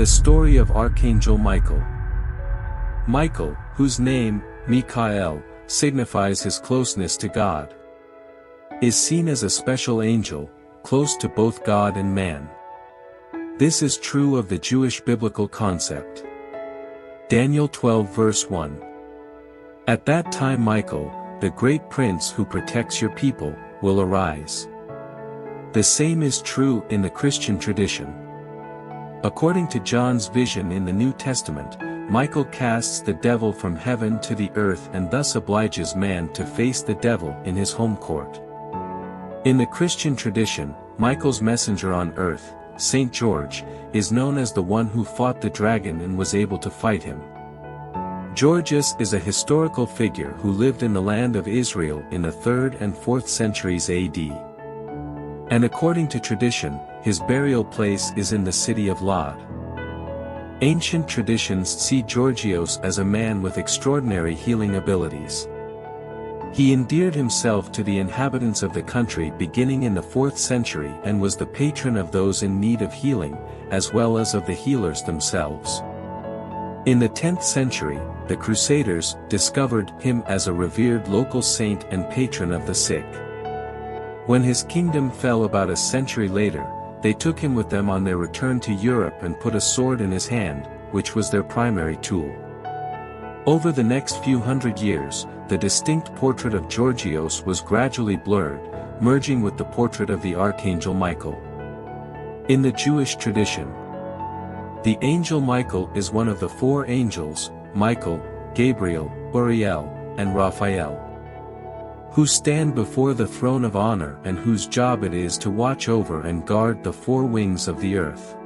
The story of Archangel Michael. Michael, whose name, Mikael, signifies his closeness to God, is seen as a special angel, close to both God and man. This is true of the Jewish biblical concept. Daniel 12 verse 1. At that time Michael, the great prince who protects your people, will arise. The same is true in the Christian tradition. According to John's vision in the New Testament, Michael casts the devil from heaven to the earth and thus obliges man to face the devil in his home court. In the Christian tradition, Michael's messenger on earth, Saint George, is known as the one who fought the dragon and was able to fight him. Georgius is a historical figure who lived in the land of Israel in the 3rd and 4th centuries AD. And according to tradition, his burial place is in the city of Lod. Ancient traditions see Georgios as a man with extraordinary healing abilities. He endeared himself to the inhabitants of the country beginning in the 4th century and was the patron of those in need of healing, as well as of the healers themselves. In the 10th century, the Crusaders discovered him as a revered local saint and patron of the sick. When his kingdom fell about a century later, they took him with them on their return to Europe and put a sword in his hand, which was their primary tool. Over the next few hundred years, the distinct portrait of Georgios was gradually blurred, merging with the portrait of the Archangel Michael. In the Jewish tradition, the angel Michael is one of the 4 angels, Michael, Gabriel, Uriel, and Raphael, who stand before the throne of honor and whose job it is to watch over and guard the 4 wings of the earth.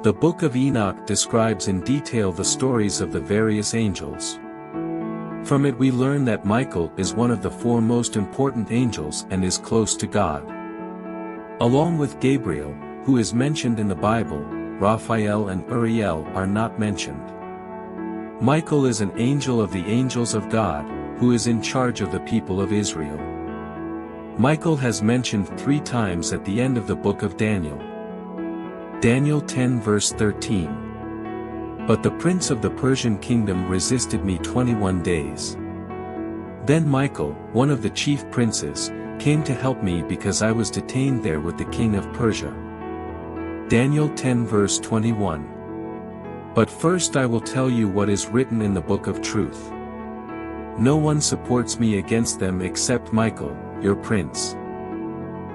The Book of Enoch describes in detail the stories of the various angels. From it we learn that Michael is one of the 4 most important angels and is close to God. Along with Gabriel, who is mentioned in the Bible, Raphael and Uriel are not mentioned. Michael is an angel of the angels of God, who is in charge of the people of Israel. Michael has mentioned 3 times at the end of the book of Daniel. Daniel 10 verse 13. But the prince of the Persian kingdom resisted me 21 days. Then Michael, one of the chief princes, came to help me because I was detained there with the king of Persia. Daniel 10 verse 21. But first I will tell you what is written in the book of truth. No one supports me against them except Michael, your prince.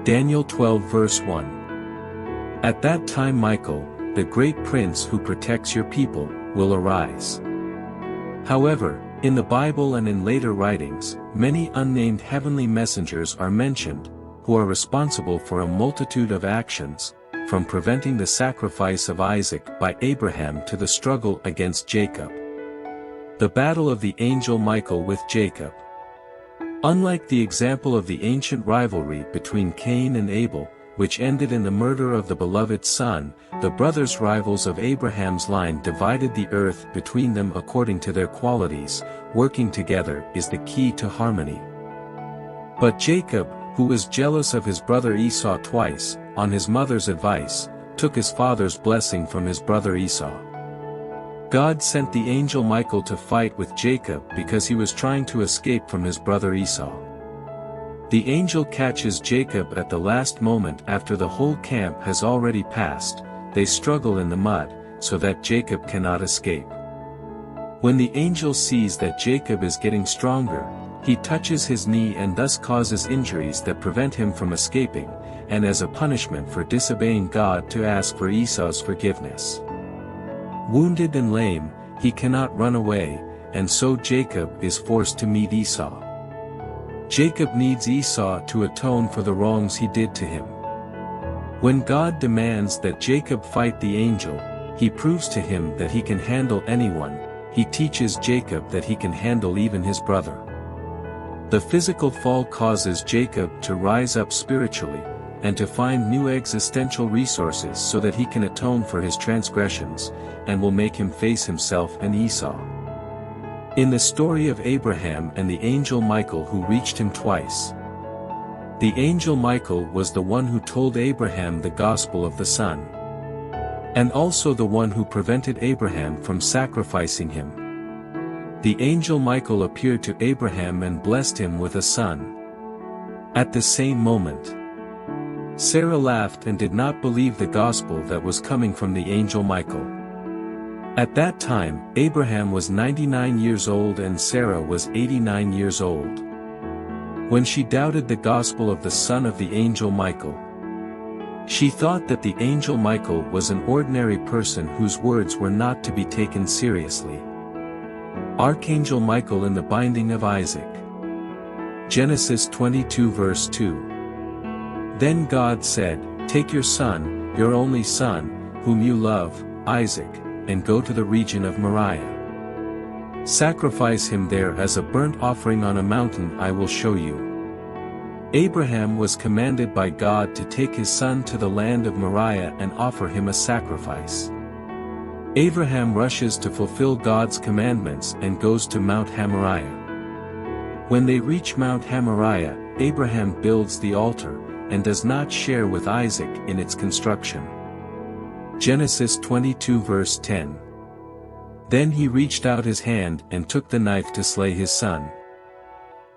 Daniel 12 verse 1. At that time Michael, the great prince who protects your people, will arise. However, in the Bible and in later writings, many unnamed heavenly messengers are mentioned, who are responsible for a multitude of actions, from preventing the sacrifice of Isaac by Abraham to the struggle against Jacob. The battle of the angel Michael with Jacob. Unlike the example of the ancient rivalry between Cain and Abel, which ended in the murder of the beloved son, the brothers rivals of Abraham's line divided the earth between them according to their qualities. Working together is the key to harmony. But Jacob, who was jealous of his brother Esau twice, on his mother's advice, took his father's blessing from his brother Esau. God sent the angel Michael to fight with Jacob because he was trying to escape from his brother Esau. The angel catches Jacob at the last moment after the whole camp has already passed. They struggle in the mud, so that Jacob cannot escape. When the angel sees that Jacob is getting stronger, he touches his knee and thus causes injuries that prevent him from escaping, and as a punishment for disobeying God to ask for Esau's forgiveness. Wounded and lame, he cannot run away, and so Jacob is forced to meet Esau. Jacob needs Esau to atone for the wrongs he did to him. When God demands that Jacob fight the angel, he proves to him that he can handle anyone. He teaches Jacob that he can handle even his brother. The physical fall causes Jacob to rise up spiritually, and to find new existential resources so that he can atone for his transgressions, and will make him face himself and Esau. In the story of Abraham and the angel Michael who reached him twice. The angel Michael was the one who told Abraham the gospel of the Son. and also the one who prevented Abraham from sacrificing him. The angel Michael appeared to Abraham and blessed him with a son. At the same moment, Sarah laughed and did not believe the gospel that was coming from the angel Michael. At that time, Abraham was 99 years old and Sarah was 89 years old. When she doubted the gospel of the son of the angel Michael, she thought that the angel Michael was an ordinary person whose words were not to be taken seriously. Archangel Michael in the binding of Isaac. Genesis 22 verse 2. Then God said, "Take your son, your only son, whom you love, Isaac, and go to the region of Moriah. Sacrifice him there as a burnt offering on a mountain I will show you." Abraham was commanded by God to take his son to the land of Moriah and offer him a sacrifice. Abraham rushes to fulfill God's commandments and goes to Mount Moriah. When they reach Mount Moriah, Abraham builds the altar, and does not share with Isaac in its construction. Genesis 22 verse 10. Then he reached out his hand and took the knife to slay his son.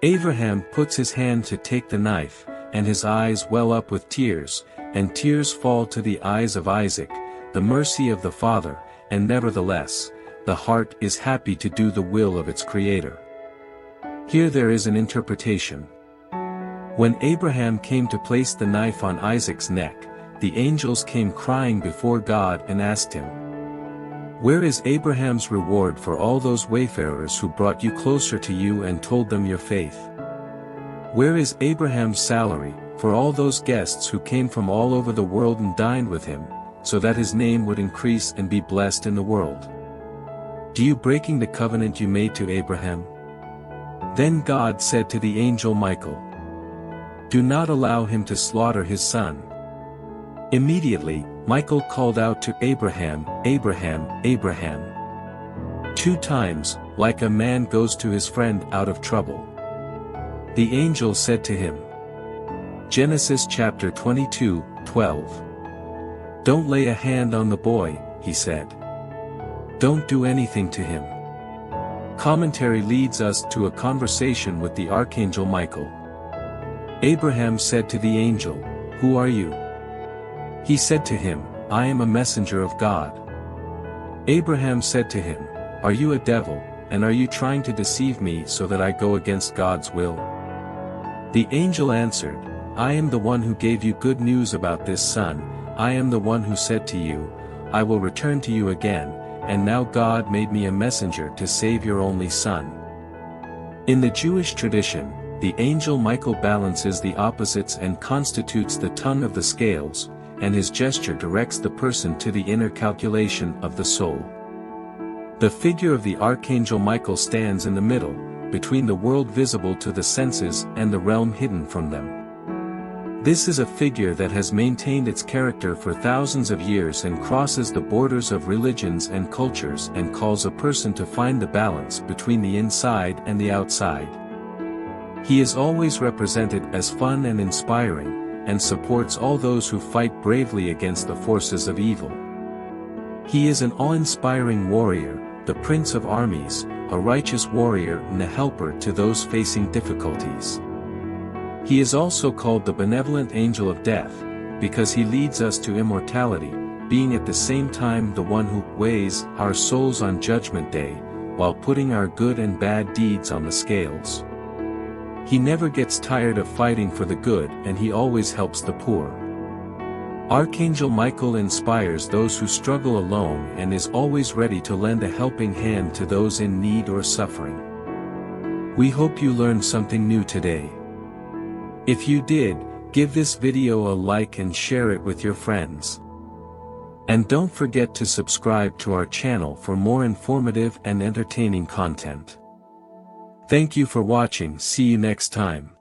Abraham puts his hand to take the knife, and his eyes well up with tears, and tears fall to the eyes of Isaac, the mercy of the Father, and nevertheless, the heart is happy to do the will of its Creator. Here there is an interpretation. When Abraham came to place the knife on Isaac's neck, the angels came crying before God and asked him, "Where is Abraham's reward for all those wayfarers who brought you closer to you and told them your faith? Where is Abraham's salary, for all those guests who came from all over the world and dined with him, so that his name would increase and be blessed in the world? Do you breaking the covenant you made to Abraham?" Then God said to the angel Michael, "Do not allow him to slaughter his son." Immediately, Michael called out to Abraham, "Abraham, Abraham." 2 times, like a man goes to his friend out of trouble. The angel said to him. Genesis chapter 22, 12. "Don't lay a hand on the boy," he said. "Don't do anything to him." Commentary leads us to a conversation with the Archangel Michael. Abraham said to the angel, "Who are you?" He said to him, "I am a messenger of God." Abraham said to him, "Are you a devil, and are you trying to deceive me so that I go against God's will?" The angel answered, "I am the one who gave you good news about this son, I am the one who said to you, I will return to you again, and now God made me a messenger to save your only son." In the Jewish tradition, the angel Michael balances the opposites and constitutes the tongue of the scales, and his gesture directs the person to the inner calculation of the soul. The figure of the Archangel Michael stands in the middle, between the world visible to the senses and the realm hidden from them. This is a figure that has maintained its character for thousands of years and crosses the borders of religions and cultures and calls a person to find the balance between the inside and the outside. He is always represented as fun and inspiring, and supports all those who fight bravely against the forces of evil. He is an awe-inspiring warrior, the Prince of Armies, a righteous warrior and a helper to those facing difficulties. He is also called the benevolent angel of death, because he leads us to immortality, being at the same time the one who weighs our souls on Judgment Day, while putting our good and bad deeds on the scales. He never gets tired of fighting for the good and he always helps the poor. Archangel Michael inspires those who struggle alone and is always ready to lend a helping hand to those in need or suffering. We hope you learned something new today. If you did, give this video a like and share it with your friends. And don't forget to subscribe to our channel for more informative and entertaining content. Thank you for watching. See you next time.